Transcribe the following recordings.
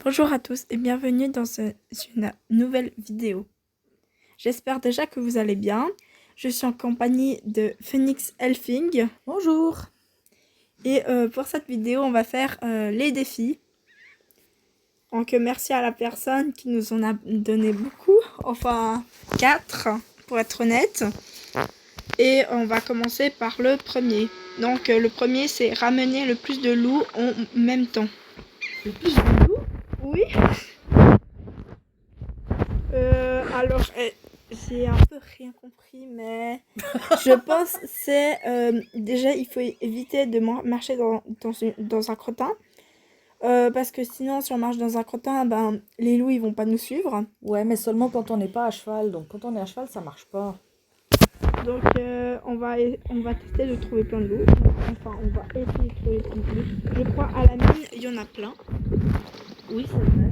Bonjour à tous et bienvenue dans une nouvelle vidéo. J'espère déjà que vous allez bien. Je suis en compagnie de Phoenix Elfing. Bonjour. Et pour cette vidéo, on va faire les défis. Donc merci à la personne qui nous en a donné beaucoup, enfin 4 pour être honnête. Et on va commencer par le premier. Donc le premier c'est ramener le plus de loups en même temps. Le plus de loups? Oui. Alors, j'ai un peu rien compris, mais je pense que c'est déjà il faut éviter de marcher dans un crottin. Parce que sinon, si on marche dans un crottin, ben, les loups ils vont pas nous suivre. Ouais, mais seulement quand on n'est pas à cheval. Donc quand on est à cheval, ça marche pas. Donc on va tester de trouver plein de loups. Enfin, on va essayer de trouver plein de loups. Je crois à la mine, il y en a plein. Oui, c'est vrai.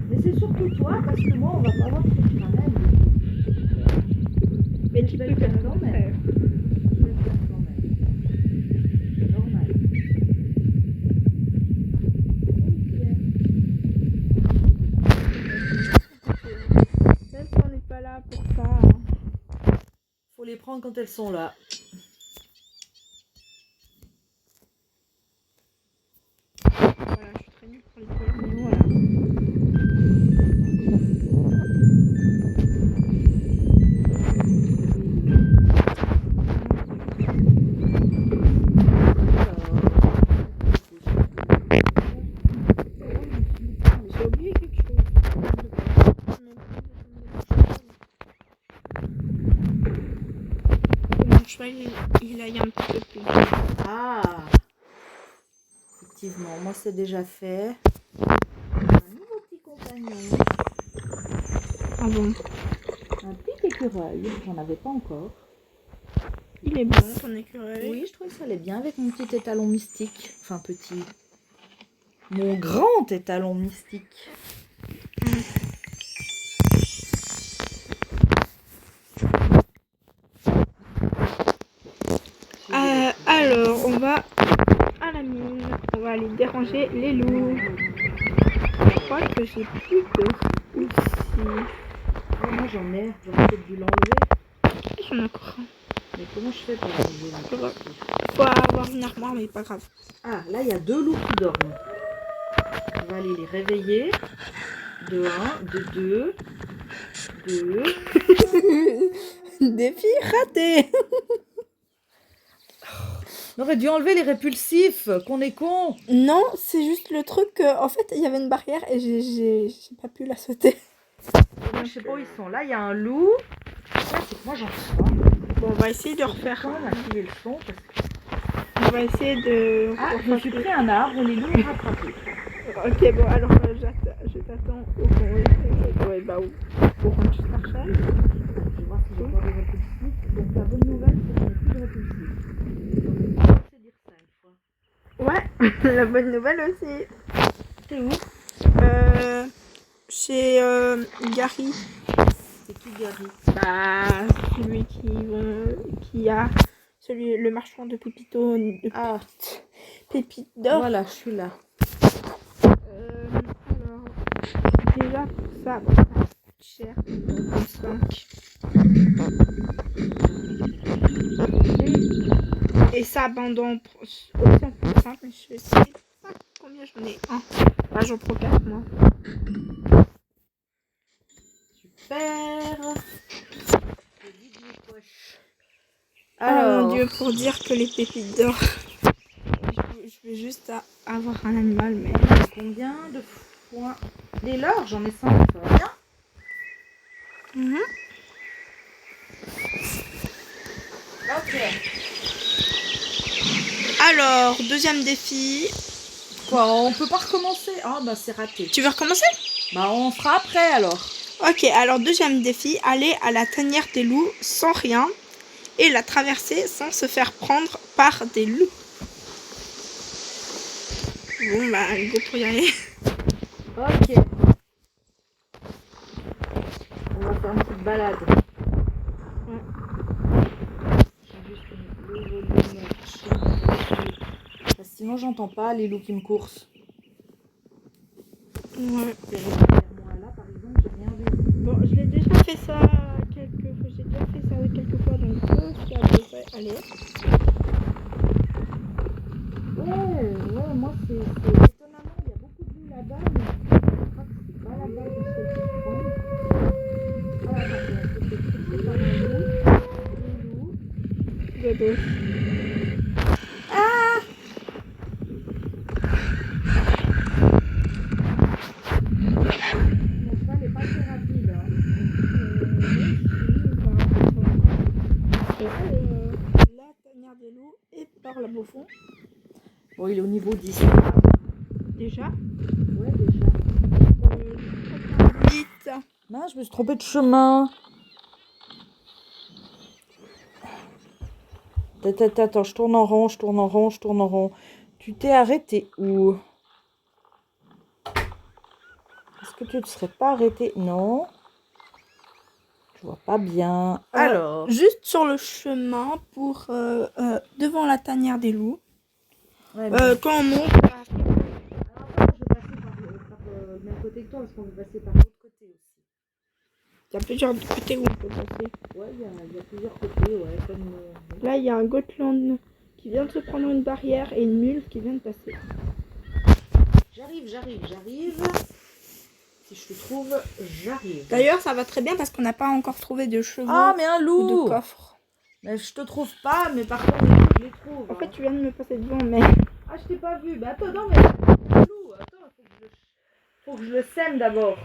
Mais c'est surtout toi, parce que moi, on va pas avoir ce que tu ramènes. Mais tu peux le faire quand même. Je vais le faire quand même. C'est normal. Même si on n'est pas là pour ça. Hein. Faut les prendre quand elles sont là. Voilà, je suis très nulle pour les couleurs, mais voilà. J'ai oublié quelque chose. Mon cheval, il aille un petit peu plus vite. Ah! Effectivement, moi c'est déjà fait. Un nouveau petit compagnon. Ah bon? Un petit écureuil. J'en avais pas encore. Il est bon, ton écureuil. Oui, je trouve que ça allait bien avec mon petit étalon mystique. Enfin, petit. Mon grand étalon mystique. Alors, on va à la mine. On va aller déranger les loups. Je crois que j'ai plus d'eau ici. Oh, moi j'en ai. J'aurais peut-être dû l'enlever. J'en ai encore un. Mais comment je fais pour l'enlever? Faut avoir une armoire, mais pas grave. Ah, là il y a deux loups qui dorment. On va aller les réveiller. De 1, de 2, 2. Défi raté. On aurait dû enlever les répulsifs, qu'on est con. Non, c'est juste le truc que, en fait, il y avait une barrière et j'ai pas pu la sauter. Je sais pas où ils sont. Là il y a un loup. Là c'est que moi j'en sais pas. Bon, on va essayer de refaire. Quand même activer le son parce que... On va essayer de... Ah, je me suis pris un arbre et les loups m'ont rattrapé. Ok, bon, alors je t'attends au coin. Ouais, bah, au coin de Starshell. Je vais voir si j'ai encore des répulsifs. Donc la bonne nouvelle, c'est qu'on n'a plus de répulsifs. C'est dire ça une fois. Ouais, la bonne nouvelle aussi. C'est où? Chez Gary. C'est qui Gary? Bah, celui qui a le marchand de pépitos, de Ah, pépites d'or. voilà, je suis là. Alors, déjà pour ça, ça coûte cher, 5. Et ça abandonne aussi un peu simple, mais je sais pas combien j'en ai. Bah, j'en prends 4 moi. Super. Alors, mon Dieu, pour dire que les pépites d'or, je vais juste avoir un animal, mais... Combien de fois? Les leurs, j'en ai 5, ça va bien? Ok. Alors, deuxième défi. Quoi, on peut pas recommencer? Ah bah c'est raté. Tu veux recommencer? Bah on fera après alors. Ok, alors deuxième défi, aller à la tanière des loups sans rien et la traverser sans se faire prendre par des loups. Bon bah, go pour y aller. Ok. On va faire une petite balade. Ouais. J'ai juste le volume. Sinon j'entends pas les loups qui me coursent. Ouais. C'est régulièrement là, par exemple, j'ai rien vu. Bon, je l'ai déjà fait ça quelques fois. J'ai déjà fait ça quelques fois, donc ça devrait aller. Ouais, moi c'est étonnamment, il y a beaucoup de loups là-bas, mais je crois que c'est pas là-bas que c'est qui se prendre. Ah, attendez, on se fait pousser par un loup, deux loups. Deux. Ah! Mon cheval n'est pas très rapide. Hein. La tanière des loups et par là au fond. Bon, il est au niveau 10. Déjà. Ouais, déjà. 8. Mince, je me suis trompée de chemin. Attends, je tourne en rond. Tu t'es arrêté où? Est-ce que tu ne serais pas arrêté? Non. Je vois pas bien. Alors. Juste sur le chemin pour devant la tanière des loups. Ouais, Quand on monte. Alors attends, je vais passer par le même côté que toi parce qu'on veut passer par l'autre côté aussi. Il y a plusieurs côtés où on peut passer. Ouais, il y a plusieurs côtés, ouais. Comme, Là, il y a un Gotland qui vient de se prendre une barrière et une mule qui vient de passer. J'arrive. Si je te trouve, j'arrive. D'ailleurs, ça va très bien parce qu'on n'a pas encore trouvé de chevaux Ah, mais un ou loup! de coffre. Mais je te trouve pas, mais par contre, je les trouve. En fait, tu viens de me passer devant, mais... Ah, je t'ai pas vu. Bah attends, non, mais un loup. Attends, faut que je le sème d'abord.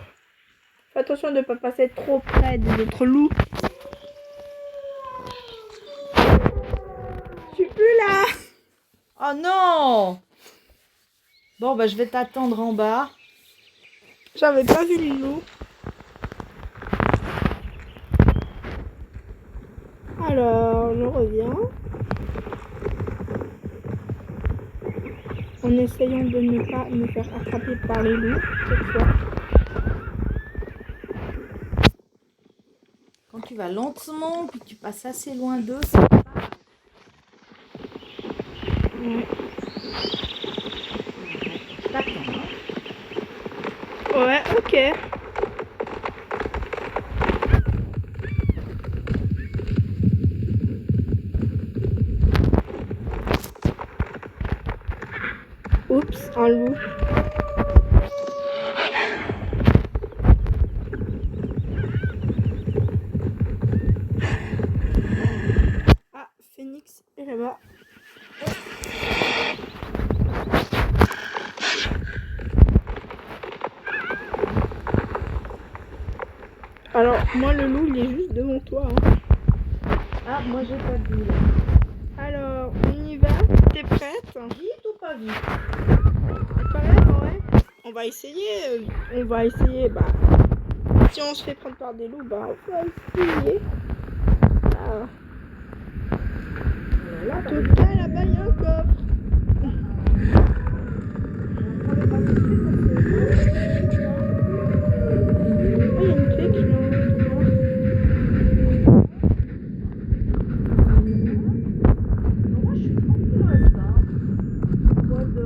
Fais attention de ne pas passer trop près des autres loups. Je suis plus là. Oh non! Bon, bah je vais t'attendre en bas. J'avais pas vu le loup. Alors, je reviens. En essayant de ne pas me faire attraper par les loups cette fois. Quand tu vas lentement, puis tu passes assez loin d'eux, c'est pas... Ouais. Je t'attends, hein. Ouais, ok. Oups, un loup. Ah, Phoenix est là-bas. Alors, moi, le loup, il est juste devant toi. Hein. Ah, moi j'ai pas vu là. Alors, on y va. T'es prête? Vite ou pas vite? Quand même, ouais. On va essayer. Bah, si on se fait prendre par des loups, bah, on va essayer. Ah. Là, En tout cas, là-bas, il y a un coffre. Il y a une clé que je viens de voir. Moi je suis tranquille, ça. En mode.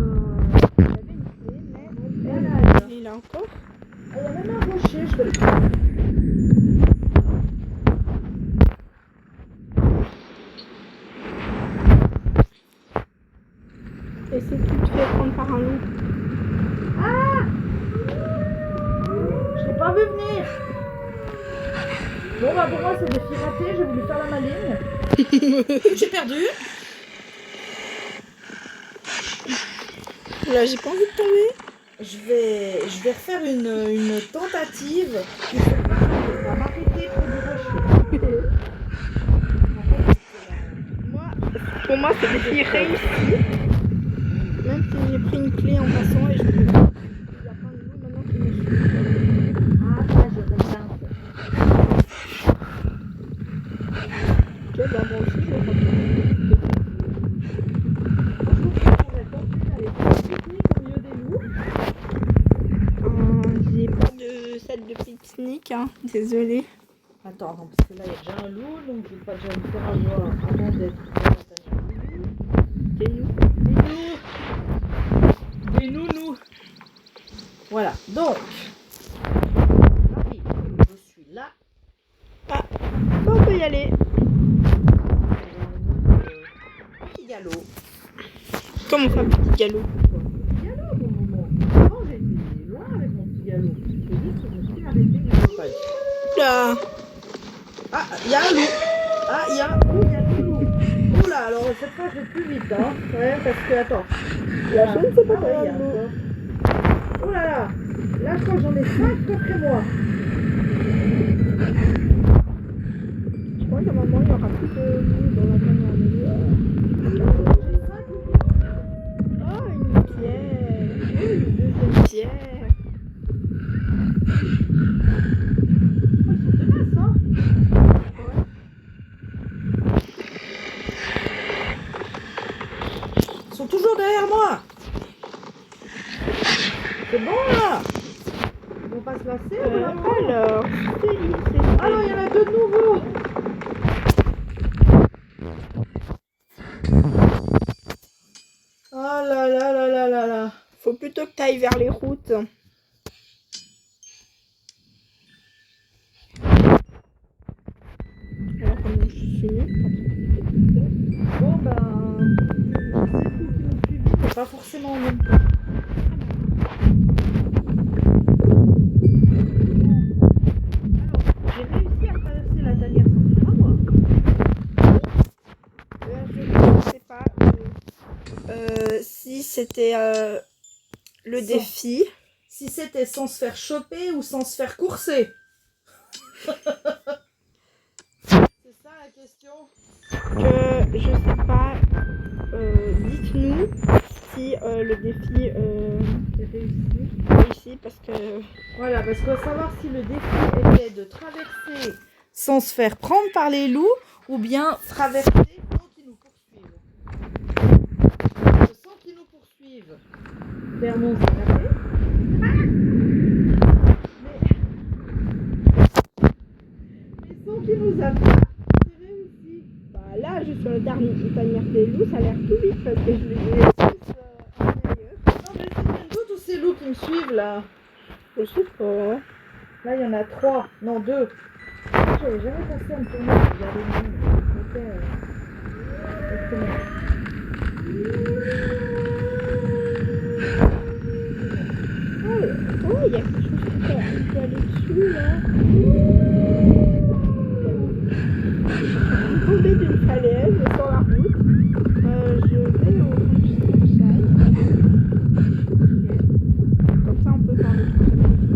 J'avais une clé, mais voilà. Il est là encore. Il y a même un rocher, je vais le prendre. Et si tu te fais prendre par un loup? Ah! Je l'ai pas vu venir. Bon, bah pour moi c'est des filles ratées, j'ai voulu faire la maligne. J'ai perdu. Là, j'ai pas envie de tomber. Je vais refaire une tentative. Il faut pas m'arrêter près du rocher. Pour moi, c'est des filles réussies. Même si j'ai pris une clé en passant et je peux. Il y a plein de loups maintenant qui me suivent. Ah, ça, je regarde. Ok, bah moi aussi, je vais pas. Pourrait tenter d'aller faire un pique-nique au milieu des loups. J'ai pas de set de pique-nique, hein. Désolée. Attends, non, parce que là il y a déjà un loup, donc je vais pas déjà me faire avoir avant d'être dans la tanière Des loups. des nounous. Voilà, donc, j'arrive, je suis là. On peut y aller. Petit galop. Comment ça, petit galop? Petit galop, mon moment. Avant, j'étais loin avec mon petit galop. C'est juste que je me suis arrêtée de galopage. Là. Ah, il y a un loup. Ah, il y a deux loups. Oh là, alors cette fois, je vais plus vite, hein. Ouais, parce que, attends. La chaîne, c'est pas Ah ouais, il y a mal. encore. Oh là là. Là, je crois que j'en ai 5 après moi. Je crois qu'à un moment, il y aura plus de loups dans la tanière de loup. Oh, une pierre. Oh, une deuxième pierre. Oh, ils sont tenaces, hein. Ils sont toujours derrière moi. C'est bon là. Ils vont pas se lasser ou là? Alors, Alors il y en a deux de nouveaux. Oh là là là là là là. faut plutôt que tu ailles vers les routes. Alors, comment je suis Bon ben, c'est tout qui nous suivit, mais pas forcément en même temps. Alors, j'ai réussi à traverser la tanière sans faire à moi. Je sais pas si c'était le Sans. défi. Si c'était sans se faire choper ou sans se faire courser. C'est ça la question. Que je sais pas. Dites-nous si le défi est réussi parce que Voilà, parce qu'il faut savoir si le défi était de traverser sans se faire prendre par les loups ou bien traverser sans qu'ils nous poursuivent. Sans qu'ils nous poursuivent. Vernon s'est tapé. Mais sans qu'ils nous attaquent, c'est réussi. bah, là je suis sur le tanière des loups, ça a l'air tout vite parce que je les ai tous ailleurs. Non, mais c'est bien d'autres ou ces loups qui me suivent là? Je sais pas. Là, il y en a 3. Non, 2. J'avais jamais pensé à me tourner pour regarder le nombre. Oh, il y a quelque chose qui peut aller dessus là. Je suis tombée d'une falaise sur la route. Je vais au countryside. Comme ça on peut faire le tour de la ville.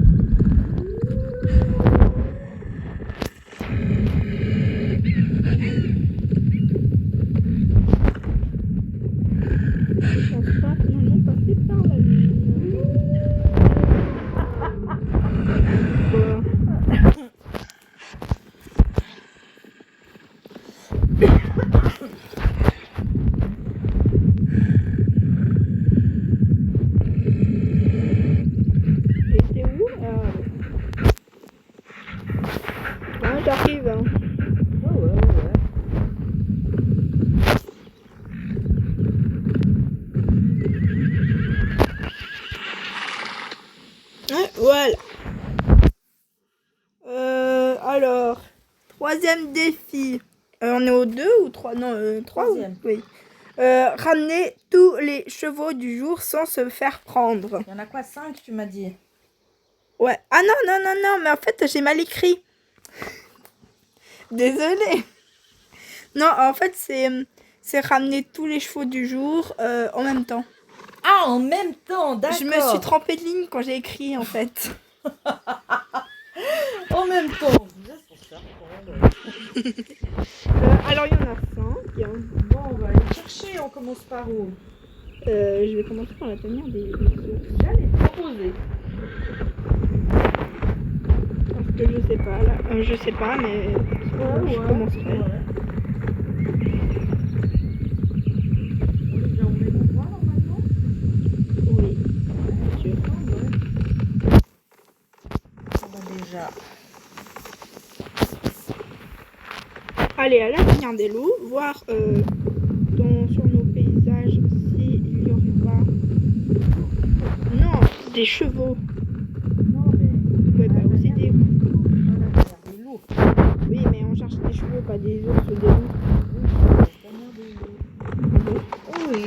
Je pense pas finalement passer par la mine. Voilà. Et t'es où? Ah, j'arrive. Hein. Ouais. Ouais, voilà. Alors, troisième défi. On est au 2 ou 3? Non, 3. Troisième. Oui. Ramener tous les chevaux du jour sans se faire prendre. Il y en a quoi? 5, tu m'as dit? Ouais. Ah non, mais en fait, j'ai mal écrit. Désolée. Non, en fait, c'est ramener tous les chevaux du jour en même temps. Ah, en même temps, d'accord. Je me suis trompée de ligne quand j'ai écrit, en fait. En même temps. Alors, il y en a 5. Bon, on va aller chercher. On commence par où? Je vais commencer par la tanière des ours. J'allais te proposer. Parce que je sais pas, là. Je sais pas, mais je commencerai. On est déjà au même endroit normalement? Oui, bien sûr. Déjà. Allez, à la tanière des loups, voir sur nos paysages s'il y aurait pas... Non, des chevaux. chevaux, pas des ours ou des loups. Oui.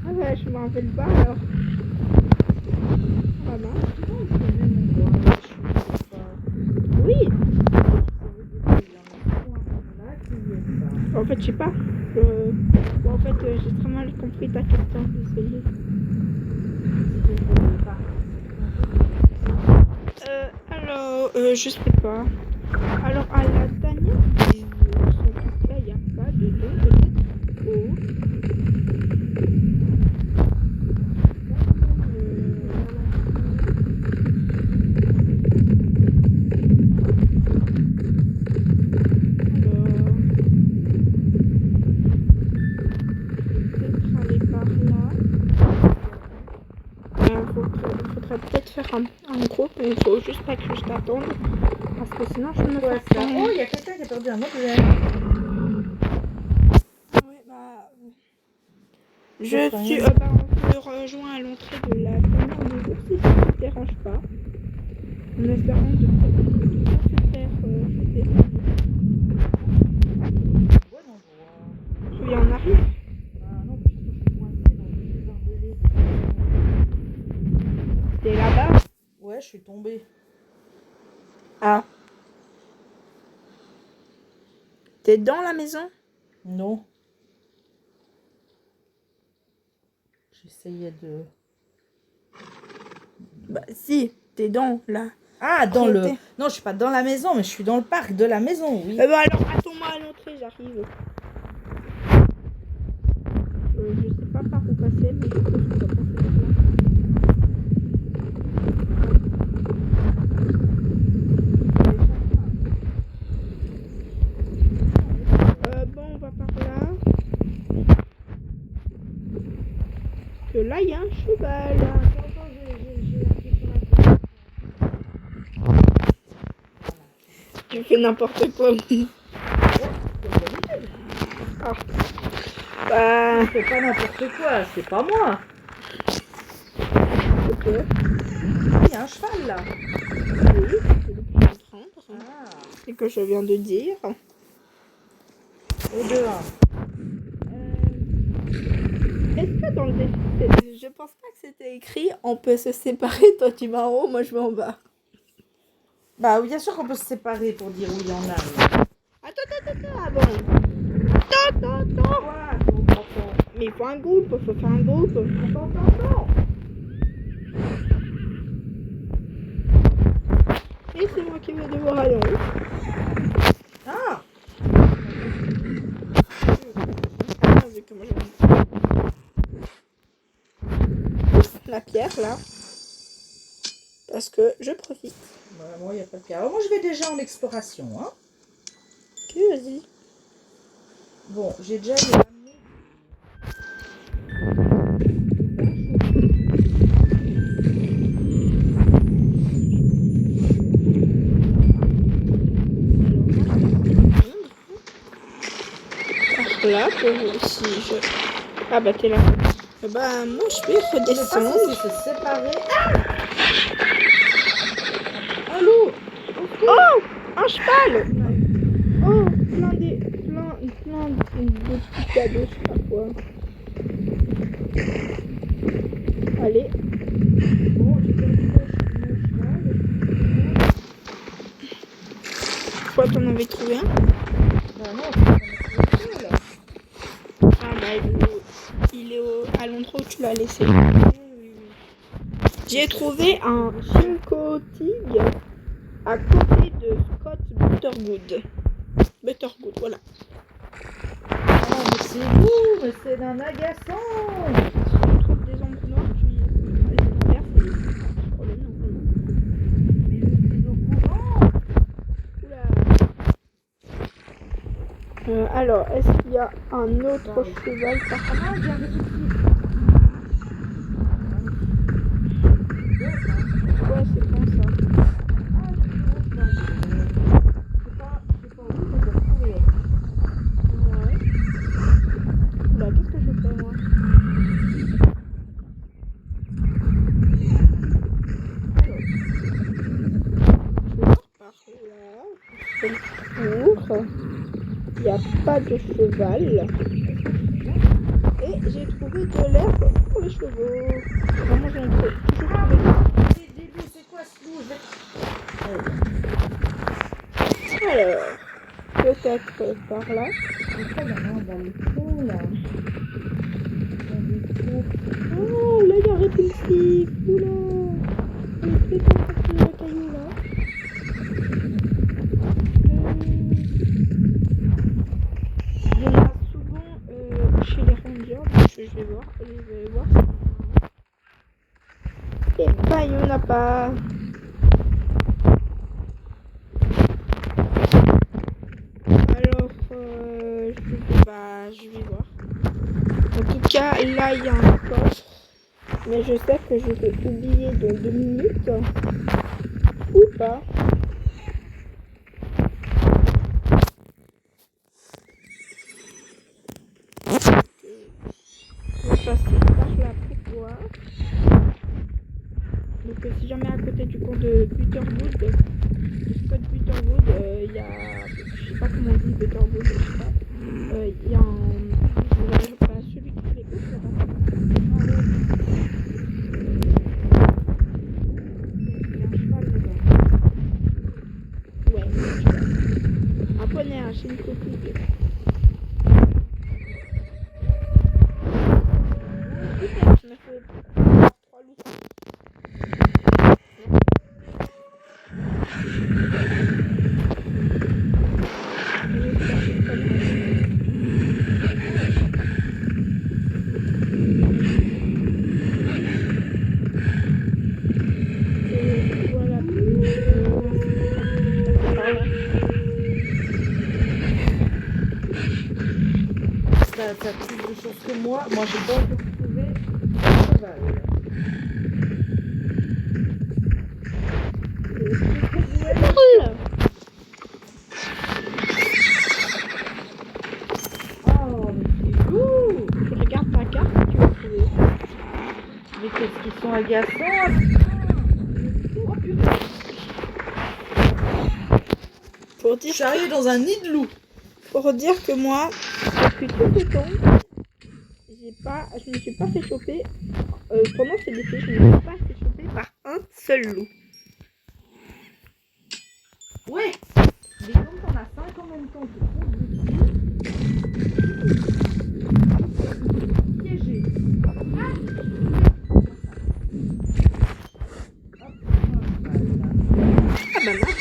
Ah ouais, je me rappelle pas alors. Ah bah. Oui. En fait, je sais pas. Bon, en fait, j'ai très mal compris ta question, désolée. Alors, je sais pas. Alors, à la tanière des ours, en tout cas, il n'y a pas de don, peut-être. Oh. Alors, peut-être aller par là. Faudrait peut-être faire un groupe, mais il faut juste pas que je t'attende. Parce que sinon, je me Ouais, fais ça. Oh, il y a quelqu'un qui a perdu un objet. Ouais, bah. Je suis. Bah, on se rejoint à l'entrée de la tanière des ours si ça ne te dérange pas. En espérant de pas se faire shooter. Bon endroit. Tu viens en arrive. Ah non, parce que je suis coincée dans une barbelée. T'es là-bas. Ouais, je suis tombée. Ah. T'es dans la maison? Non. J'essayais de... Bah si, t'es dans là. Ah, dans le... Propriété. Non, je suis pas dans la maison, mais je suis dans le parc de la maison, oui. Bah alors attends-moi à l'entrée, j'arrive. Je sais pas par où passer, mais je pense qu'on va passer par là. Bon, on va par là. Que là, il y a un cheval. Tu fais n'importe quoi. Ah. Bah, C'est pas n'importe quoi, c'est pas moi. ok. Il y a un cheval là. Oui, c'est le plus prendre. Ah. C'est que je viens de dire. Au dehors. Est-ce que dans le défi, je pense pas que c'était écrit on peut se séparer, toi tu vas en haut, moi je vais en bas. Bah, bien sûr qu'on peut se séparer pour dire où il y en a. Attends, ah bon. Attends. Voilà, on t'entend. Mais il faut un groupe, faut faire un groupe. On t'entend. Et c'est moi qui vais devoir aller en haut. Ah. Vu que moi, la pierre là. Parce que je profite. Bah, moi, il n'y a pas de cas. Alors, moi, je vais déjà en exploration. Hein. Ok, vas-y. Bon, j'ai déjà ramené. Là, pour si je... Ah bah t'es là. Bah moi je vais redescendre. On se séparer. Ah, un loup. Oh, un cheval. Oh, plein de petits cadeaux, je sais pas quoi. Allez. Bon, j'ai perdu mon cheval. Toi t'en avais trouvé un? Bah non, c'est pas mon cheval. Ah bah il est à l'endroit où tu l'as laissé. Oui. J'ai trouvé un Chincotig à côté de Scott Buttergood. Buttergood, voilà. Oh, mais c'est vous, mais c'est d'un agaçant. Si tu trouves des ombres noires, tu y es. Allez, vert, c'est problème normalement. Mais je suis au courant. Oula. Alors, est-ce qu'il y a un autre cheval par Ah, j'arrive tout de suite. Ouais, c'est bon ça. Ah, je suis au cheval. Je sais pas où, mais je vais retrouver. Ouais. Oula, qu'est-ce que je fais moi? Alors, je vais par là. Je fais le tour. Il n'y a pas de cheval. Et j'ai trouvé de l'herbe pour les chevaux. Vraiment, j'en ai toujours trouvé. C'est quoi ce loup? Alors, peut-être par là. Pourquoi maintenant dans le fond là? Oh, là, il y a un répulsif. Oula. Il est très comme le caillou là. Il y en a souvent chez les rangers. Donc je vais voir. Je vais voir. Et bah, il n'y en a pas. Alors, je vais voir. En tout cas, là, il y a un coffre. Mais je sais que je vais oublier dans 2 minutes. Ou pas. Je vais passer par là pour voir. Donc, si jamais à côté du pont de Butterwood, du spot Butterwood, il y a. Je sais pas comment on dit Butterwood, je sais pas. Il y a un. Celui qui fait les courses là-bas. Ouais, un poney, un chien de coquille. Putain, tu m'as fait 3 loups. Voilà. T'as plus de choses que moi. Moi, j'ai pas encore trouvé un cheval. Oh, mais c'est lourd. Tu regardes ta carte, tu vas trouver. Mais qu'est-ce qu'ils sont agaçants. Oh purée. Pour dire, Je suis arrivée dans un nid de loup. pour dire que moi, depuis tout ce temps, je ne me suis pas fait choper. Pendant ces défis, je ne me suis pas fait choper par un seul loup. Ouais. Mais comme t'en as 5 en même temps qui font piégé. Ah bah non.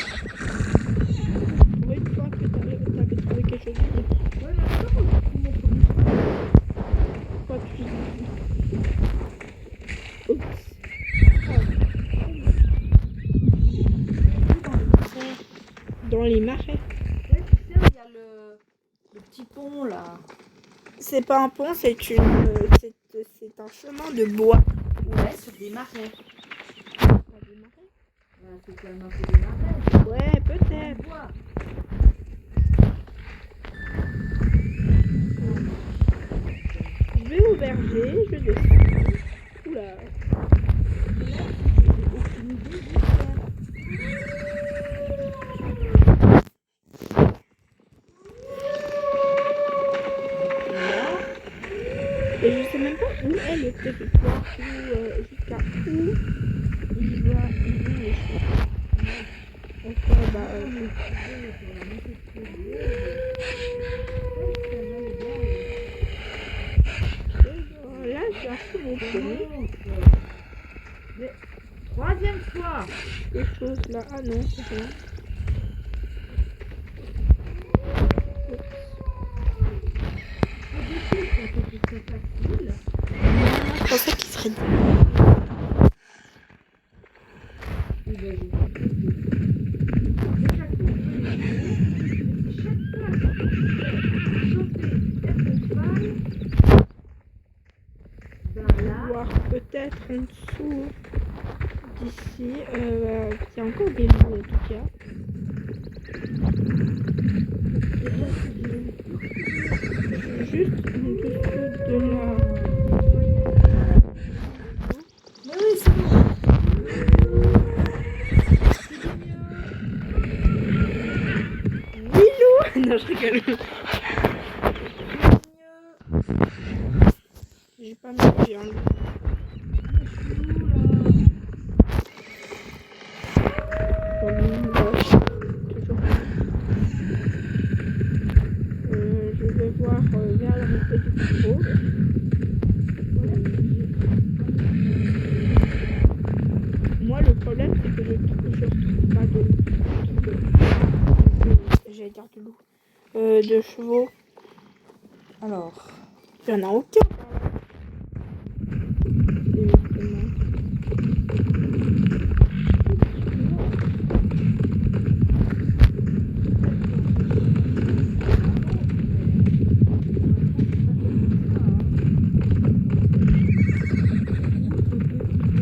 Pour une fois que t'avais trouvé quelque chose de bien. Ouais, mais attends, mon premier Quoi tu dis? Oups. Dans les marais. Ouais, tu sais, il y a le petit pont là. C'est pas un pont, c'est un chemin de bois. Ouais, sur des marais. Pas des marais. Ouais, c'est quand même un peu des marais. Ouais, peut-être. On voit. Je vais au berger, je descends. Oula. Aucune idée d'où faire. Et je sais même pas où est le territoire, jusqu'à où il va les choses. Ok, bah, là, j'ai un peu mon premier. Troisième fois. Les choses là. Ah non, c'est rien. Je pensais qu'il serait voir peut-être en dessous d'ici. Il y a encore des loups en tout cas. Juste en dessous de la. Mais oui, c'est bon. Oui, loup. Non, je rigole. Ah mais j'ai un loup. Toujours pas. Je vais voir vers la montée du Pivot. Moi, le problème, c'est que je retrouve pas j'allais dire de loup. De chevaux. Alors, Il n'y en a aucun.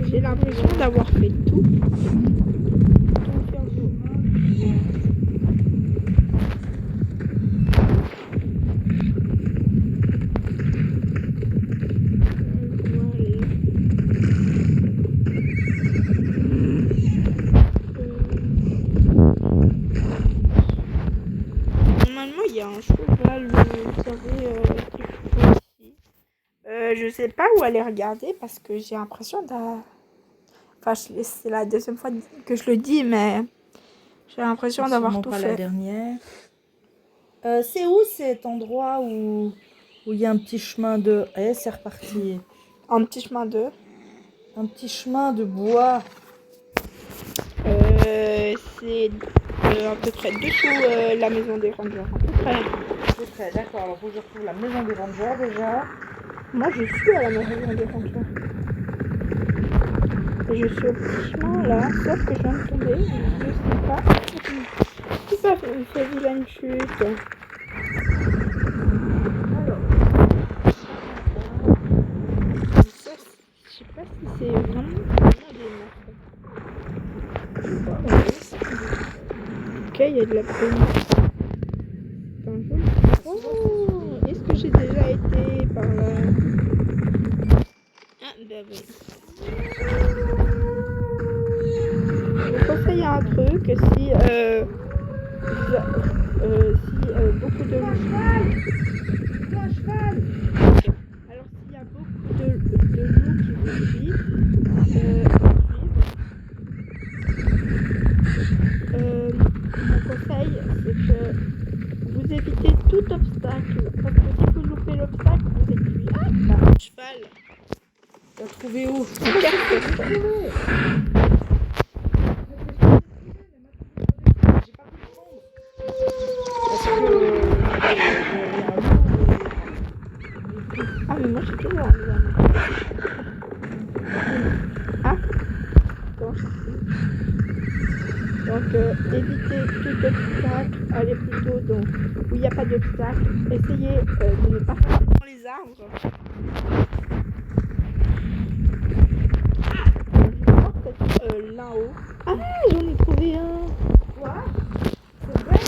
J'ai l'impression d'avoir fait tout. Normalement, il y a un cheval, vous savez, ici. Je sais pas où aller regarder parce que j'ai l'impression d'avoir... Enfin, c'est la deuxième fois que je le dis, mais j'ai l'impression d'avoir tout pas fait. la dernière. C'est où cet endroit où il y a un petit chemin de... Eh, c'est reparti. Un petit chemin de... Un petit chemin de bois. C'est à peu près dessous la maison des rangers. À peu près. À peu près, d'accord. Alors, faut que je retrouve la maison des rangers déjà. Moi, je suis à la maison des rangers. Je suis au petit chemin là, sauf que je viens de tomber. Je sais pas. C'est pas fait vilaine chute. Alors. Je sais pas si c'est vraiment des morts. Ok, il y a de la brume. Oh, est-ce que j'ai déjà été par là? Ah, bah oui. Je vous conseille un truc, si beaucoup de loups. Alors s'il y a beaucoup de loups qui vous suivent, mon conseil c'est que vous évitez tout obstacle. Parce que si vous loupez l'obstacle, vous êtes cuit. Ah, bah, un cheval. Tu as trouvé où? Ah, mais moi j'ai toujours un loup. Ah, bon, donc évitez tout obstacle, allez plutôt donc où il n'y a pas d'obstacle. Essayez de ne pas passer dans les arbres. Je vais voir peut-être là-haut. Ah, j'en ai trouvé un. Quoi? C'est vrai?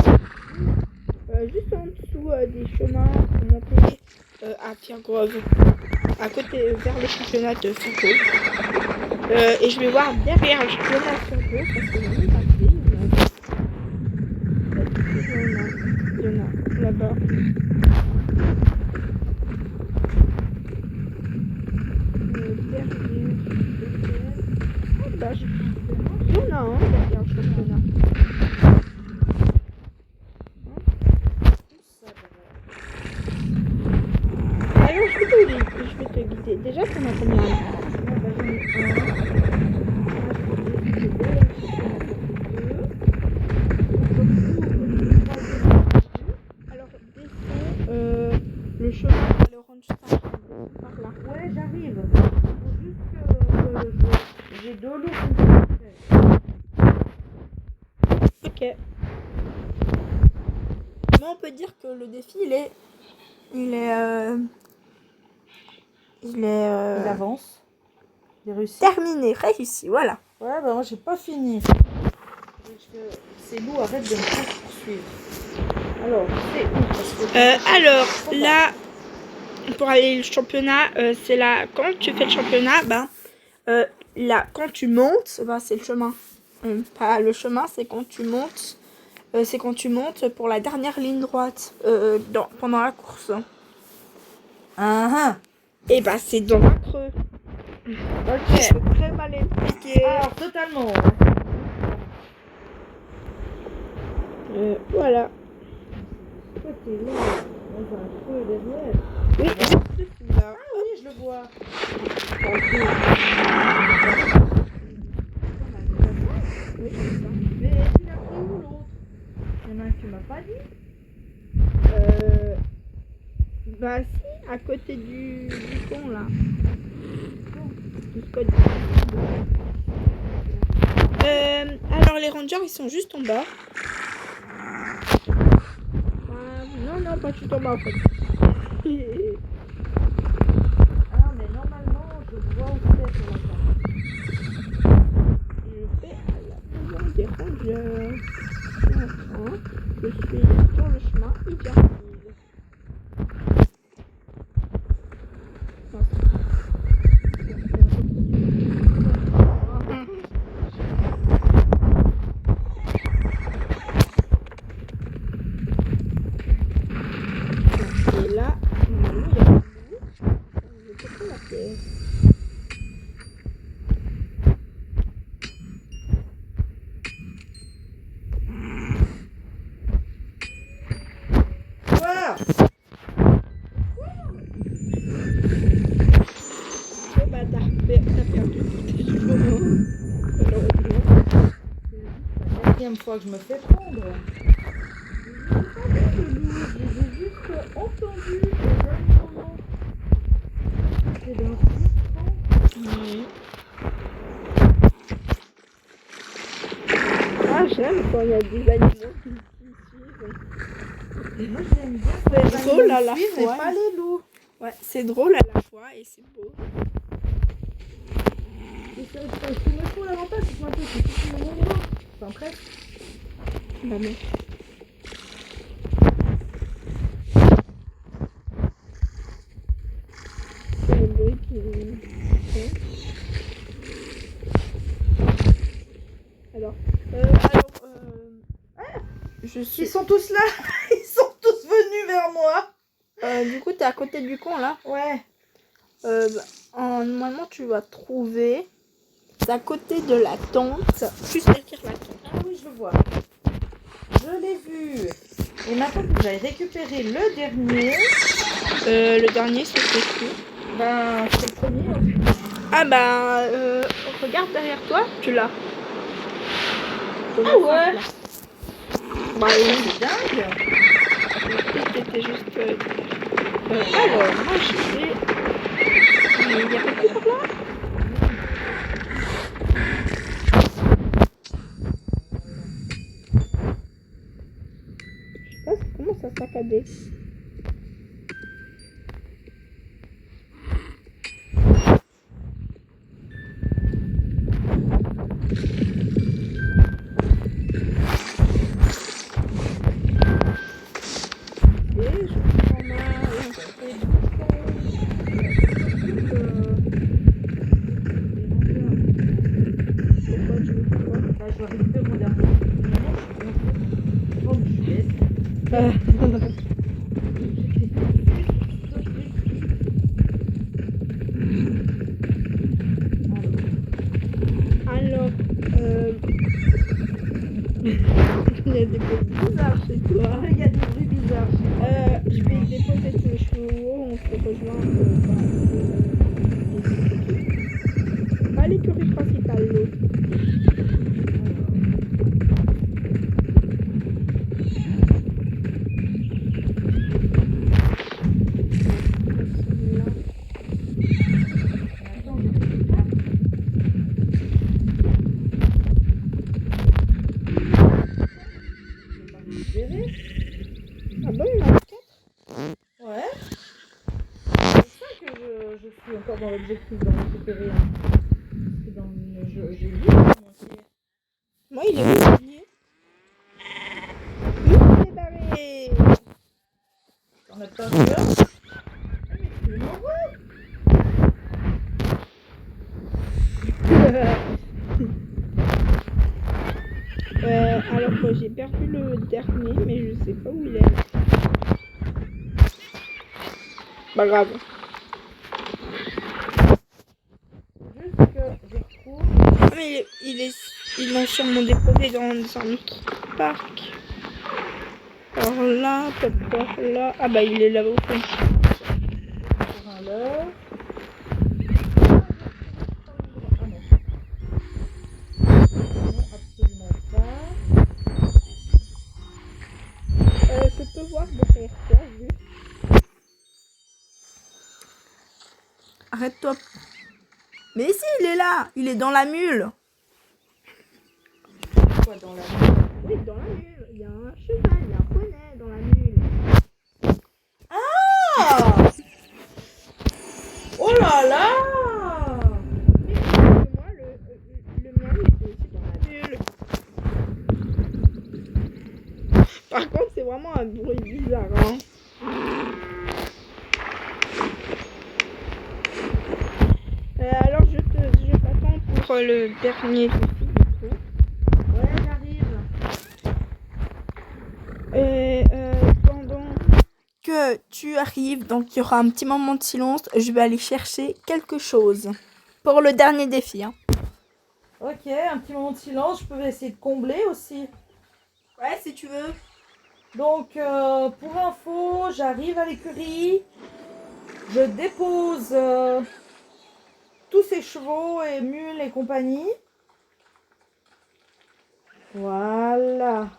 Juste en dessous des chemins pour monter à Pierre-Grove, à côté vers le championnat de Foucault. Et je vais voir derrière le championnat de Foucault parce que j'en ai pas fait. Il y en a là-bas. Ah bah, il y en a un derrière le championnat. Alors je vais te guider. Déjà, t'en as combien? Alors descends le chemin vers le ranch par là. Ouais, j'arrive. Faut juste que j'ai 2 loups. Ok. Mais on peut dire que le défi, il avance. Il réussit. Terminé, réussi, voilà. Ouais, bah moi j'ai pas fini. Ces loups arrêtent de me poursuivre. Alors, c'est où? Alors, là, pour aller au championnat, c'est là, quand tu fais le championnat, là, quand tu montes, c'est le chemin. Pas le chemin, c'est quand tu montes. C'est quand tu montes pour la dernière ligne droite pendant la course. Ah ah. Et bah c'est dans un creux. Ok. C'est très mal expliqué. Alors, totalement. Voilà. Toi, t'es là, dans un creux derrière. Oui, juste dessus là. Ah oui, je le vois. Oui, c'est ça. Mais tu l'as pris où l'autre? Il y en a un que tu m'as pas dit. Bah si, à côté du pont là. Du spot. Alors les rangers ils sont juste en bas. Non, pas tout en bas en fait. Ah, mais normalement, je vois où c'est sur la carte. Je vais à la maison des rangers. Je suis sur le chemin hyper rapide. Et là, normalement, il y a un bout. Je vais péter la pièce. Quoi? Oh bah t'as perdu tous tes cheveux. Malheureusement. C'est la quatrième fois que je me fais prendre. Je l'ai juste entendu au dernier moment. C'est dans 6 ans. Oui. Ah, j'aime quand il y a des animaux qui suivent. Moi, j'aime bien. C'est drôle à la Mais fois. pas les loups. Ouais, c'est drôle à la fois et c'est beau. Et ce qui me trouve l'avantage, c'est que maintenant, c'est tout le monde. Enfin, presque. Bah non. C'est le bruit qui fait. Alors, je suis. Ils sont tous là. Ils sont tous venus vers moi. Du coup, t'es à côté du con là. Ouais. Normalement, tu vas trouver. C'est à côté de la tente. Juste derrière la tente. Ah oui, je le vois. Je l'ai vu. Et maintenant que j'avais récupéré le dernier, Le dernier, c'est qui? ben c'est le premier. Hein. Ah bah, regarde derrière toi, tu l'as. Ah ouais. Bah oui, C'est dingue. peut-être que t'étais juste. Alors, moi je vais. Il y a pas plus par là? Je sais pas, ça commence à saccader. Et je prends Pourquoi tu veux faire quoi? Bah, je vais récupérer mon dernier. Oh, je suis bête. Alors, il y a des bruits bizarres chez toi. Il y a des bruits bizarres. Je vais déposer tous les chevaux, on se rejoint pas l'écurie principale, l'autre. Ah bon, il y en a 4? Ouais. C'est ça que je suis encore dans l'objectif d'en récupérer un. Parce que j'ai vu Moi, il est où le dernier? Il est barré. on a pas peur. Mais tu m'envoies. Alors, j'ai perdu le dernier, mais je sais pas où il est. Pas grave. ils l'ont sûrement déposé dans un autre parc. Alors là, peut-être là. Ah bah il est là-bas au fond. Pour un leurre. Non, absolument pas. Je peux voir derrière toi, juste. Arrête-toi. Mais si, il est là. Il est dans la mule. Quoi dans la mule? Oui, dans la mule. Il y a un cheval, il y a un poney dans la mule. Ah! Oh là là! Mais moi, le mien, il était aussi dans la mule. Par contre, c'est vraiment un bruit bizarre, hein. Alors, je t'attends pour le dernier défi, du coup. Ouais, j'arrive. Et pendant que tu arrives, donc il y aura un petit moment de silence, je vais aller chercher quelque chose pour le dernier défi. Hein. Ok, un petit moment de silence. Je peux essayer de combler aussi. Ouais, si tu veux. Donc, pour info, j'arrive à l'écurie. Je dépose tous ces chevaux et mules et compagnie. Voilà.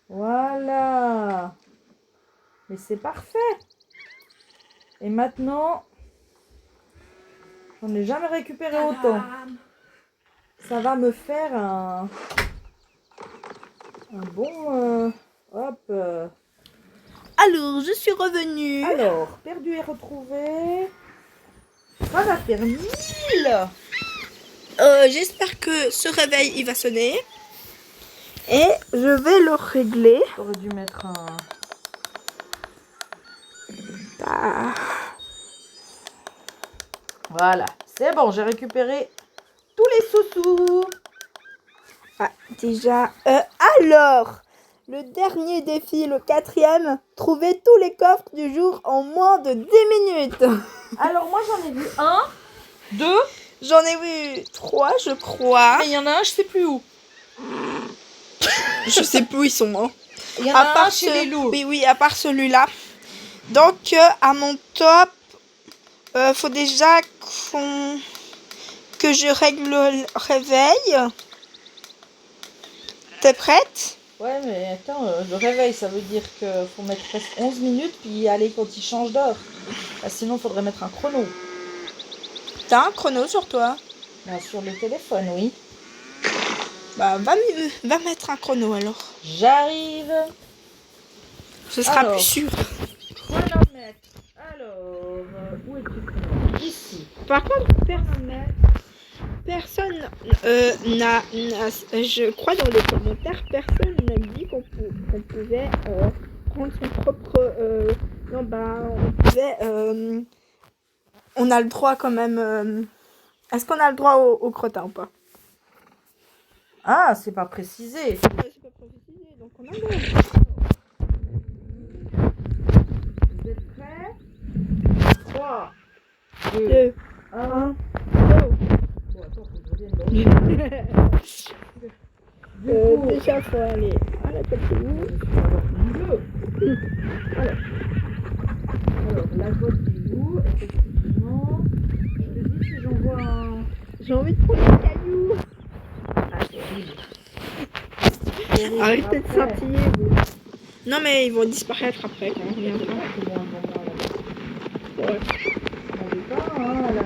Voilà. Mais c'est parfait. Et maintenant, j'en ai jamais récupéré autant. Ça va me faire un bon... hop. Alors, je suis revenue. Alors, perdu et retrouvé. Ça va faire 1000. J'espère que ce réveil, il va sonner. Et je vais le régler. J'aurais dû mettre un... Ah. Voilà, c'est bon, j'ai récupéré tous les sous-sous. Ah, déjà. Alors, le dernier défi, le 4e, trouver tous les coffres du jour en moins de 10 minutes. Alors moi j'en ai vu 1, 2, J'en ai vu 3, je crois. mais il y en a un, je sais plus où. Je sais plus où ils sont. Hein. Il y en a un chez les loups. Oui, à part celui-là. Donc, à mon top, faut déjà que je règle le réveil. T'es prête? Ouais, mais attends, le réveil, ça veut dire qu'il faut mettre presque 11 minutes, puis y aller quand il change d'heure. Ah, sinon, il faudrait mettre un chrono. T'as un chrono sur toi? Bien, sur le téléphone, oui. Bah, va mettre un chrono alors. J'arrive. Ce sera Alors. plus sûr. Chronomètre. Alors, où est-tu le chronomètre? Ici. Par contre, personne n'a, je crois dans les commentaires, personne n'a dit qu'on pouvait prendre son propre... non, bah, on pouvait... on a le droit quand même... est-ce qu'on a le droit au crottin ou pas? Ah, c'est pas précisé. C'est pas précisé, donc on a le droit. Vous êtes prêts? 3, 2, 2, 1. 1, Bon, attends, faut que je revienne là. go. Déjà, faut aller à la tête de vous. Alors, la boîte des loups, effectivement. Je te dis si j'envoie un... J'ai envie de prendre un caillou. Ah, c'est horrible. Arrêtez de scintiller, vous. Non, mais ils vont disparaître après quand on reviendra. Ouais. On veut pas, hein, la...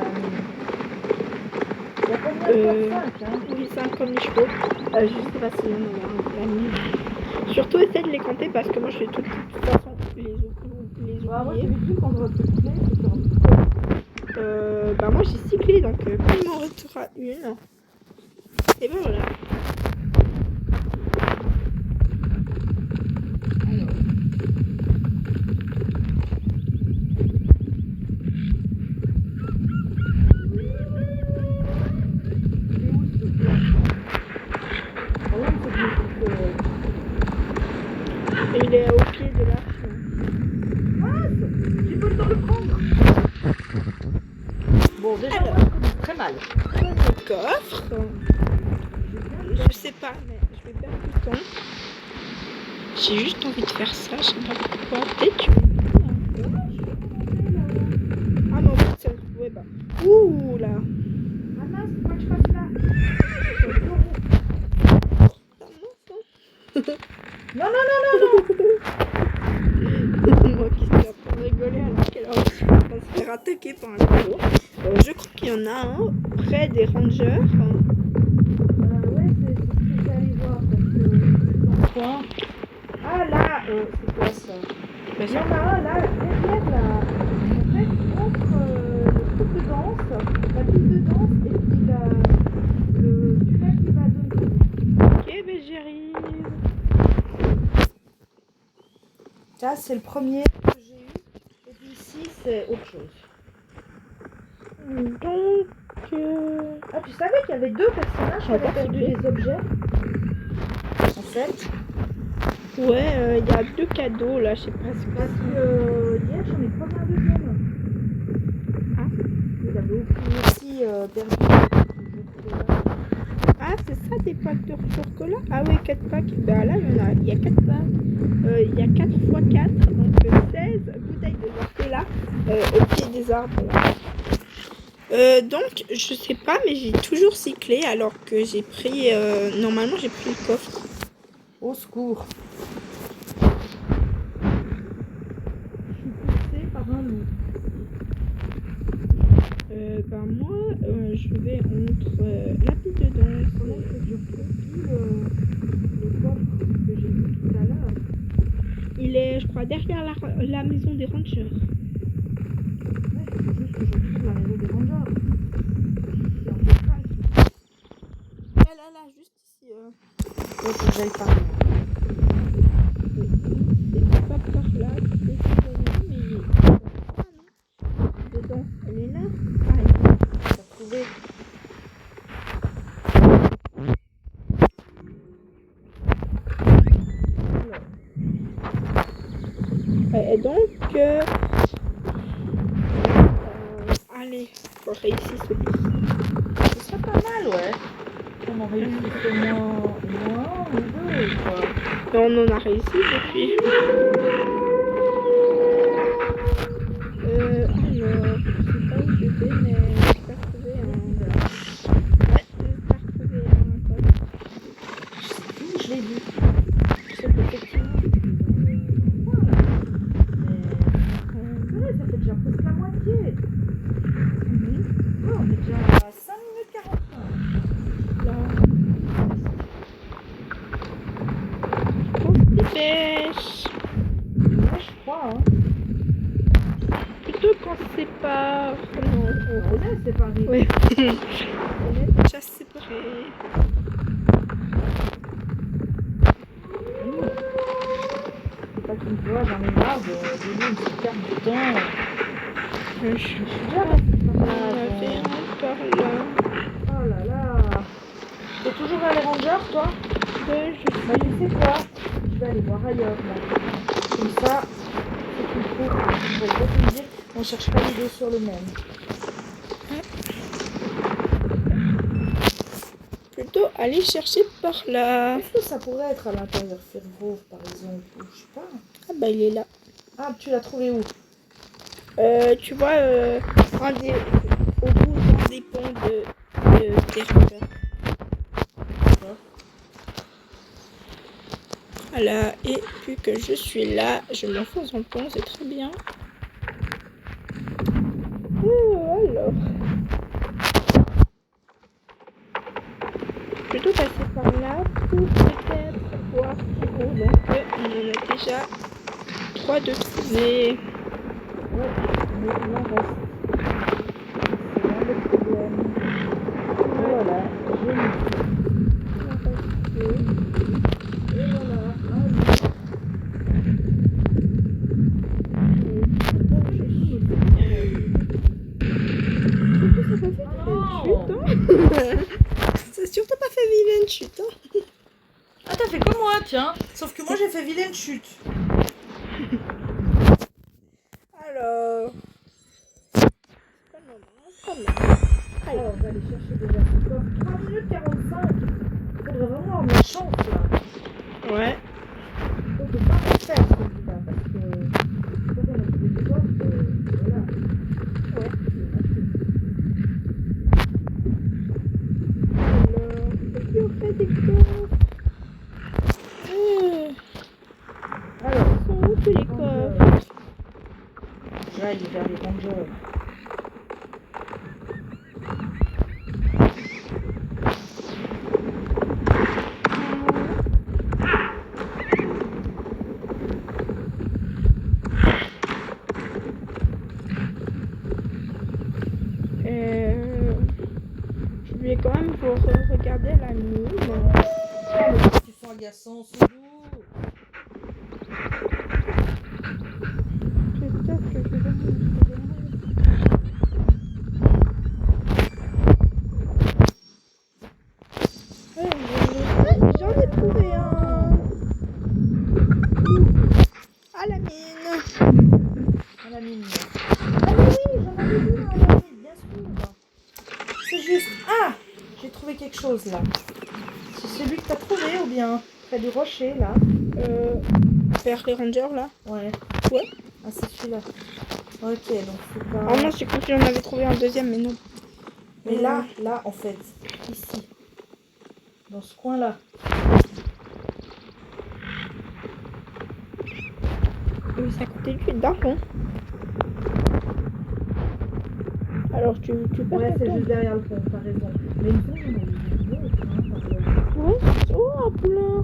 Il y a combien de boîtes? 5, hein? Oui, 5 comme les chevaux. Je sais pas si on a la nuit. Surtout, essaie de les compter parce que moi, je vais de toute façon les Bah, moi, j'ai oublier. vu quand je recyclais, c'est sur un petit Bah, moi, j'ai 6 clés, donc quand il m'en restera une. Et ben voilà. Et il est au pied de l'arche. J'ai pas le temps de le prendre. Bon, déjà, mal. Le coffre. Je sais pas, mais je vais perdre du temps. J'ai juste envie de faire ça, je sais pas pourquoi. Peut-être tu veux. Ah mais en fait, ça se pouvait pas. Ouh là. Ah mince, pourquoi tu passes là? Non, non, non, non, non. Moi qui suis en train de rigoler alors qu'elle a aussi en train de se faire attaquer par un gros. Je crois qu'il y en a un près des rangers. Ouais, c'est ce que je vais aller voir parce que c'est dans le coin. Ah là, c'est quoi ça? Bah, Il y en a un là, derrière là. En fait, entre le truc de danse, la piste de danse et puis le tunnel qui va donner. ok, ben j'arrive. Ça, c'est le premier que j'ai eu. Et puis ici, c'est autre chose. Donc. Ah, tu savais qu'il y avait deux personnages qui avaient perdu des objets? En fait. Ouais, il y a 2 cadeaux là, je sais pas ce que Parce c'est. que hier, j'en ai croisé un deuxième. Ah. Il avait aussi perdu. Ah, c'est ça des packs de chocolat? Ah oui, 4 packs. Ben là, il y a 4 packs. Il y a 4 x 4, donc 16 bouteilles de chocolat au pied des arbres. Là. Donc, je sais pas, mais j'ai toujours cyclé alors que j'ai pris. Normalement, j'ai pris le coffre. Au secours. Je suis poussée par un loup. Ben moi, je vais entre la piste de danse. Il faudrait que je recopie le coffre que j'ai vu tout à l'heure. Il est, je crois, derrière la maison des rangers. Ouais, il faut juste que je trouve la maison des rangers. C'est un peu calme. Là, juste ici. Ouais, faut que j'aille par là. C'est pas par là, c'est par là, mais il est ah non. Dedans, elle est là. Ah, elle est là. J'ai retrouvé. Et donc, allez, faut réussir celui-ci. Ce serait pas mal, ouais. On en réussit au moins un ou deux, quoi. Et on en a réussi depuis. Alors, je sais pas où je vais, mais j'espère trouver un. Ouais, j'espère trouver un code. Je l'ai vu. Je sais pas effectivement. Ça fait déjà presque la moitié. Oh, on est déjà à 5 minutes 45. Là. On se dépêche. Ouais, je crois. Hein. Plutôt quand c'est pas. Non, On est séparés. oui. On est déjà séparés. C'est pas qu'une fois, j'en ai marre de donner une petite carte de temps. Je suis déjà passée par là. par là. Oh là là. T'es toujours à les rangers, toi? Ouais, Bah, tu sais quoi? Je vais aller voir ailleurs, là. Comme ça, c'est qu'il faut. Je vais refuser. On cherche pas les deux sur le même. Plutôt aller chercher par là. Est-ce que ça pourrait être à l'intérieur Fairgrove, par exemple? Ou je sais pas. Ah bah il est là. Ah, tu l'as trouvé où? Tu vois, au bout des ponts des rangers. Voilà, et puis que je suis là, je m'enfonce dans le pont, c'est très bien. Alors. Plutôt passer par là pour peut-être voir plus haut. Donc on en a déjà 3 de trouvés. Ouais, mais il en reste. C'est là le problème. Voilà, j'ai mis. Il en reste 2. Et voilà, un C'est surtout pas fait vilaine chute, hein. Ah, t'as fait comme moi, tiens. Sauf que moi, j'ai fait vilaine chute. Alors. Pas le moment, pas le moment. Alors, on va aller chercher déjà ce coffre. 3 minutes 45. Il faudrait vraiment avoir de la chance là. Ouais. On peut pas le faire celui-là parce que quand on a trouvé le coffre, voilà. Ouais. Alors, est-ce qu'on fait des coffres? Alors, Ils sont où tous les coffres? là, il est vers les rangers. Je vais quand même pour regarder la mine. Ah, mais ils sont agaçants, c'est doux. Peut-être que je vais j'en ai trouvé un. À la mine. À la mine. Ah oui, j'en avais vu un à la mine, bien sûr. C'est juste. Ah, j'ai trouvé quelque chose là. C'est celui que t'as trouvé ou bien près du rocher là? Vers les rangers là. Ouais. Ouais. Ah, c'est celui-là. Ok, donc c'est pas. Ah non, j'ai cru que j'en avais trouvé un deuxième, mais non. Mais là, en fait, ici, dans ce coin-là. Oui, c'est à côté d'un pont. Alors tu peux Ouais, faire c'est ton- juste derrière le pont, t'as raison. Mais il me semble qu'on a vu une autre, hein, par là. Ouais. Oh, un poulain.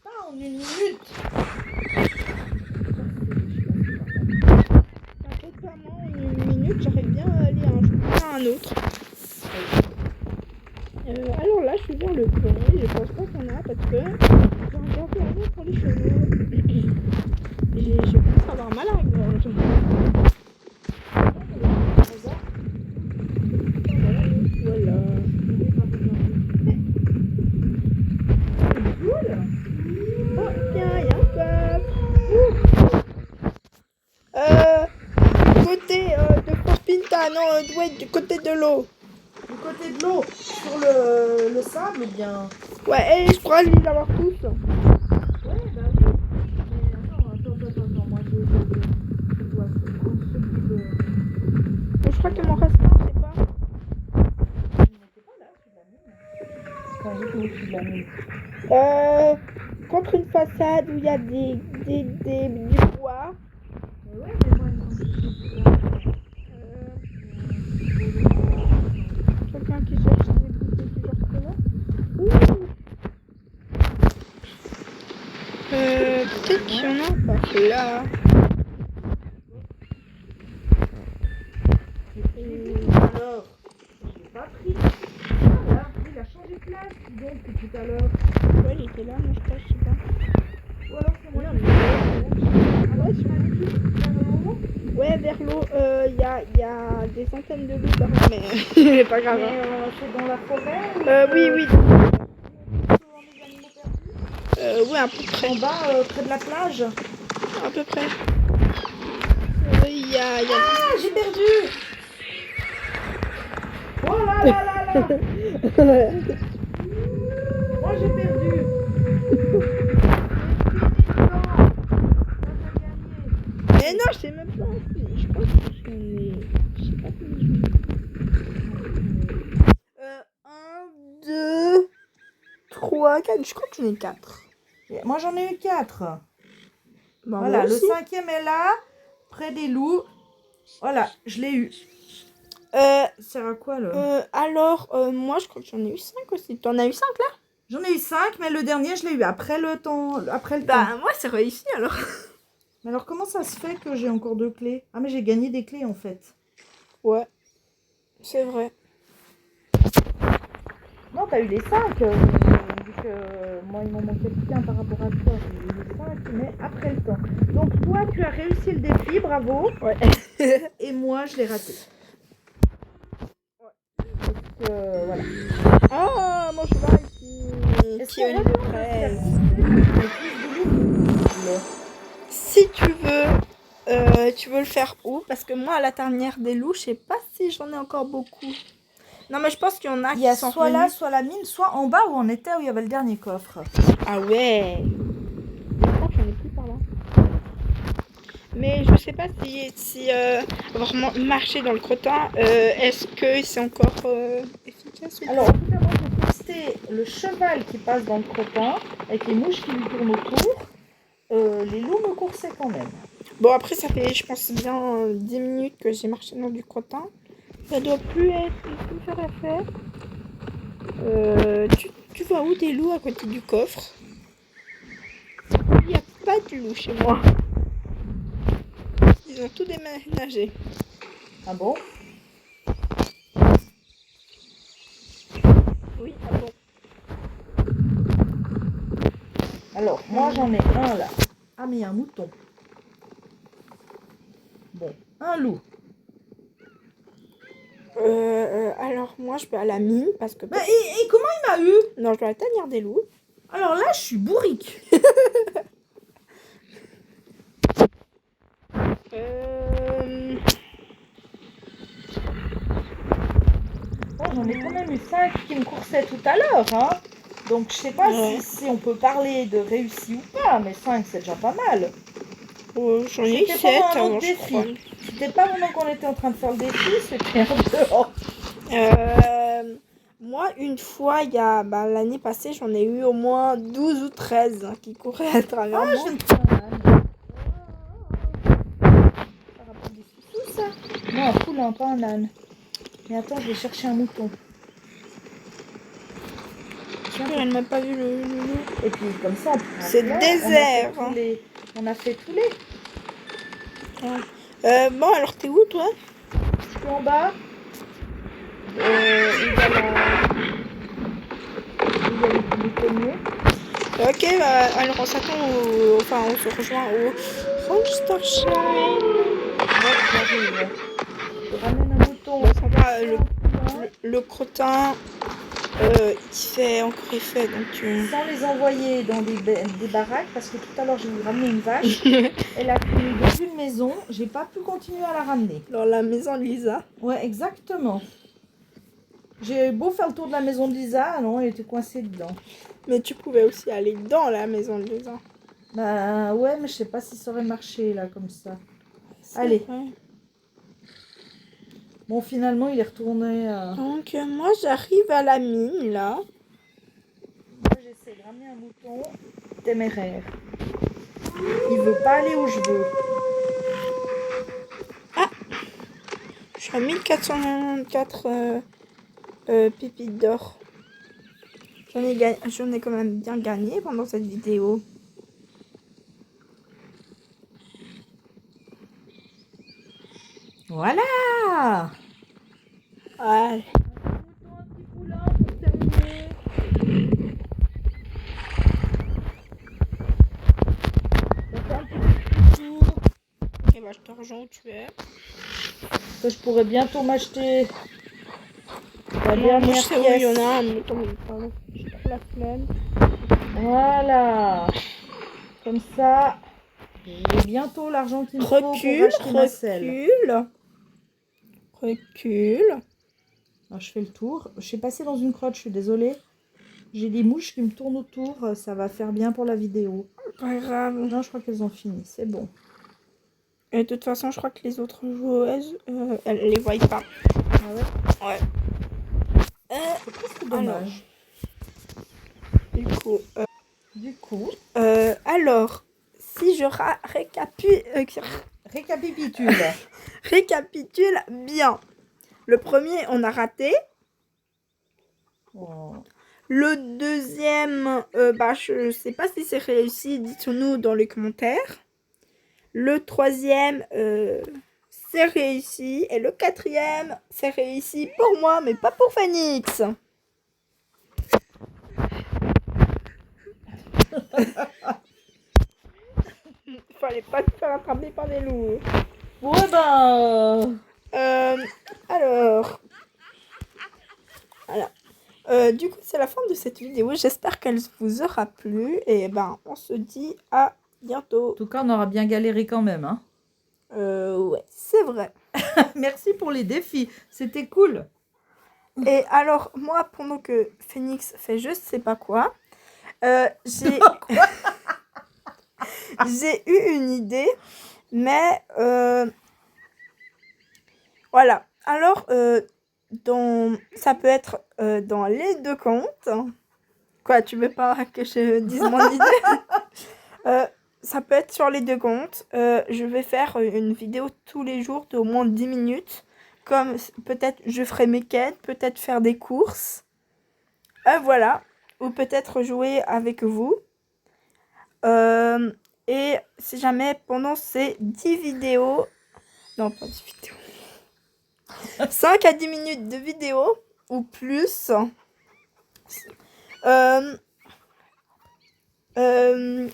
Pas en une minute. T'inquiète pas, moi, en une minute, j'arrive bien à aller à un autre. Alors là, je suis vers le pont et je pense pas qu'on a parce que j'ai regardé avant pour les cheveux. Je commence à avoir mal à la gorge. Voilà. Oh, tiens, il y a un coffre. Du côté de Fort Pinta, non, ouais, du côté de l'eau. Du côté de l'eau, sur le sable ou bien? Ouais, et je crois les avoir tous. Ouais, bah oui. Mais attends, moi je dois prendre celui de. Bon, je crois qu'il m'en reste un, je sais pas. Il n'était pas là, celui de la mine. Enfin, j'ai trouvé celui de la mine. Contre une façade où il y a du bois. Mais ouais, mais moi il me semble que c'est celui-là. Quelqu'un qui cherche des bouteilles du genre que là. Ouh. Peut-être qu'il y en a par là. Alors, je l'ai pas pris. Ah là, il a changé de place, dis donc, depuis tout à l'heure. Ouais, il était là, mais je crois, je sais pas. Ou alors c'est moi qui Ouais, tu m'as dit vers l'eau. Ouais, vers l'eau, il y a des centaines de loups par là, mais pas grave. Mais c'est dans la forêt ou Oui, oui. dans les animaux perdus? Ouais, à peu près. En bas, près de la plage. À peu près. Il y a... Ah, j'ai perdu. Oh là là là là. Moi j'ai perdu. Mais non, je sais même pas. Je crois que j'en ai... Je sais pas combien j'en ai. 1, 2, 3, 4. Je crois que j'en ai 4. Moi j'en ai eu 4. Bah, Voilà, moi le aussi. 5e est là, près des loups. Voilà, je l'ai eu. Ça sert à quoi le? Alors, moi, je crois que j'en ai eu 5 aussi. T'en as eu 5 là? J'en ai eu 5, mais le dernier, je l'ai eu après le temps. Après le temps. Bah, moi, c'est réussi alors. Mais alors, comment ça se fait que j'ai encore 2 clés? Ah, mais j'ai gagné des clés en fait. Ouais, c'est vrai. Non, t'as eu les 5. Vu que moi, il m'en manquait plus qu'un par rapport à toi. J'ai eu les 5, mais après le temps. Donc, toi, tu as réussi le défi, bravo. Ouais. Et moi, je l'ai raté. Donc, voilà. Ah, mon cheval qui a une fraise. Si tu veux, Tu veux le faire où? Parce que moi, à la tanière des loups, je sais pas si j'en ai encore beaucoup. Non, mais je pense qu'il y en a Il y a qui sont soit là, revenus. soit la mine, soit en bas où on était, où il y avait le dernier coffre. Ah ouais. J'espère que j'en ai plus par là. Mais je sais pas si avoir marché dans le crottin, est-ce que c'est encore efficace ou pas? Alors, en tout cas, moi, j'ai testé le cheval qui passe dans le crottin, avec les mouches qui lui tournent autour. Les loups me coursaient quand même. Bon, après, ça fait, je pense, bien 10 minutes que j'ai marché dans du crottin. Ça doit plus faire effet. Tu vois où des loups à côté du coffre? Il n'y a pas de loups chez moi. Ils ont tout déménagé. Ah bon? Oui, ah bon. Alors, moi, j'en ai un là. Ah, mais il y a un mouton. Bon, un loup. Alors, moi, je vais à la mine parce que... Mais et comment il m'a eu? Non, je dois à la tanière des loups. Alors là, je suis bourrique. Bon, j'en ai quand même eu 5 qui me coursaient tout à l'heure, hein. Donc, je sais pas Ouais. si on peut parler de réussi ou pas, mais 5, c'est déjà pas mal. J'en ai eu C'était 7 pendant un avant, autre je défi. crois. C'était pas pendant qu'on était en train de faire le défi, c'était en dehors. Moi, une fois, il y a l'année passée, j'en ai eu au moins 12 ou 13 qui couraient à travers moi. Je ne prends un âne. Ça rappelle des sous ça? Non, un poulain, pas un âne. Mais attends, je vais chercher un mouton. Elle m'a pas vu le loup. Et puis comme ça, on pourra C'est faire. désert. On a fait tous les. Bon, alors t'es où toi? Je suis en bas. Il y a les boutonniers. Ok, alors on s'attend enfin on se rejoint au Ranchstershine. Ouais, j'arrive. Je ramène un mouton. Bon, ça va, le crottin, il fait encore effet, donc... Sans les envoyer dans des baraques, parce que tout à l'heure j'ai ramené une vache. Elle a tenu dans une maison, j'ai pas pu continuer à la ramener. Dans la maison de Lisa. Ouais, exactement. J'ai beau faire le tour de la maison de Lisa, non, elle était coincée dedans. Mais tu pouvais aussi aller dans la maison de Lisa. Bah ouais, mais je sais pas si ça aurait marché là, comme ça. Allez. Vrai. Bon, finalement, il est retourné. Donc, moi j'arrive à la mine là. Moi, j'essaie de ramener un mouton téméraire. Il veut pas aller où je veux. Ah, je suis à 1494 pépites d'or. J'en ai quand même bien gagné pendant cette vidéo. Voilà. Allez. Un petit poulain pour terminer. Ça fait un petit tour. Et bah, je te rejoins où tu es. Que je pourrais bientôt m'acheter la Moi, dernière je sais où il y en pièce. a, mais pardon, j'ai trop la flemme. Voilà. Comme ça, j'ai bientôt l'argent qu'il me faut pour acheter ma selle. Recule. Alors, je fais le tour. Je suis passée dans une crotte, je suis désolée. J'ai des mouches qui me tournent autour. Ça va faire bien pour la vidéo. Pas grave. Non, je crois qu'elles ont fini. C'est bon. Et de toute façon, je crois que les autres joueuses, elles les voient pas. Ah ouais? Ouais. C'est presque dommage. Du coup, alors, si je récapitule bien. Le premier, on a raté. Oh. Le deuxième, je sais pas si c'est réussi. Dites-nous dans les commentaires. Le troisième, c'est réussi. Et le quatrième, c'est réussi pour moi, mais pas pour Phoenix. Fallait pas te faire attraper par des loups. Ouais, ben... Alors... Voilà. Du coup, c'est la fin de cette vidéo. J'espère qu'elle vous aura plu. Et on se dit à bientôt. En tout cas, on aura bien galéré quand même, hein. Ouais, c'est vrai. Merci pour les défis, c'était cool. Et alors, moi, pendant que Phoenix fait je sais pas quoi, j'ai j'ai eu une idée, mais voilà. Alors, ça peut être dans les deux comptes. Quoi, tu veux pas que je dise mon idée? Ça peut être sur les deux comptes. Je vais faire une vidéo tous les jours d'au moins 10 minutes. Comme peut-être je ferai mes quêtes, peut-être faire des courses. Voilà. Ou peut-être jouer avec vous. Et si jamais pendant ces 10 vidéos... Non, pas 10 vidéos. 5 à 10 minutes de vidéo ou plus.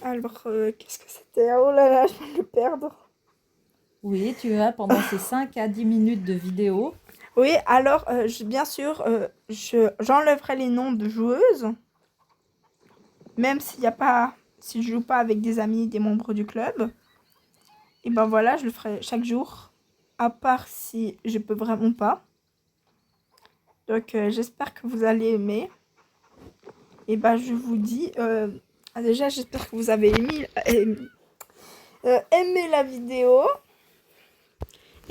Alors, qu'est-ce que c'était? Oh là là, je vais le perdre. Oui, tu as pendant ces 5 à 10 minutes de vidéo. Oui, alors, bien sûr, j'enlèverai les noms de joueuses. Même s'il y a pas... Si je joue pas avec des amis, des membres du club. Et ben voilà, je le ferai chaque jour. À part si je peux vraiment pas. Donc, j'espère que vous allez aimer. Et ben, je vous dis... déjà, j'espère que vous avez aimé la vidéo.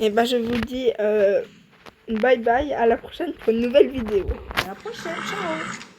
Et ben, je vous dis bye bye, à la prochaine pour une nouvelle vidéo. À la prochaine, ciao!